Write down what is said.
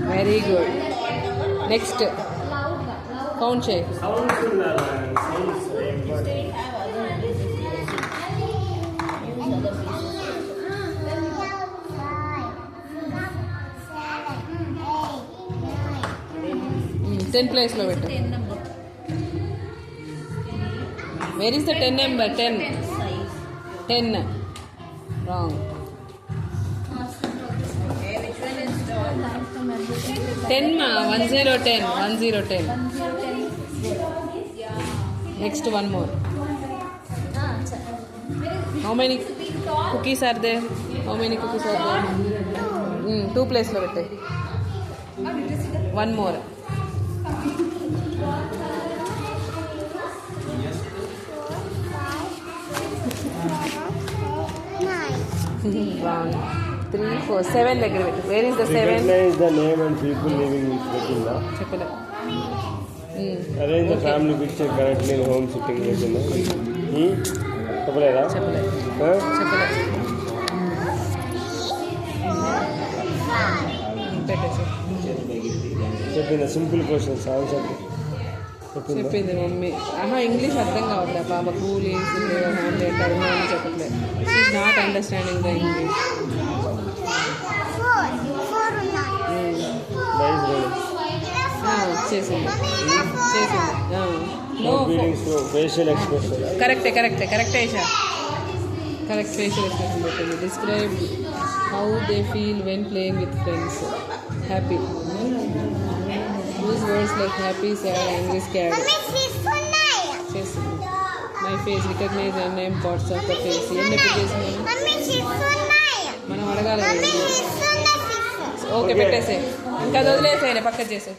Very good. Next. Count check. Ten place lo bettu. Where is the 10 number? 10. 10. Wrong. 10 ma 1010 1010. Next one more. How many cookies are there? How many cookies are there? 2 place lo bette. One more. Wrong. 3, 4, 7 దగ్గర పెట్టు. Where is the 7? Recognize the name and people living in Petilla. చెప్పలే. Arrange the family picture correctly in home sitting Petilla. చెప్పలేదా? చెప్పలే. పెట్టేసి చెప్పింది simple questions answer చెప్పింది mummy. English అర్థం కావట్లే పాప. కూలీ ఫ్యామిలీ అంటారు అని చెప్పట్లేదు. She not understanding the English. చేసింది కరెక్టే ఈషా. కరెక్ట్ ఫేషియల్ ఎక్స్ప్రెషన్ పెట్టింది. Describe how they feel when playing with friends. Happy. Use words like happy, sad, angry, scared. చేసింది. My face, recognize and name parts of the face. ఏం చేసింది మనం అడగాలి. Okay పెట్టేసే. ఇంకా వదిలేసాయి పక్క చేసే.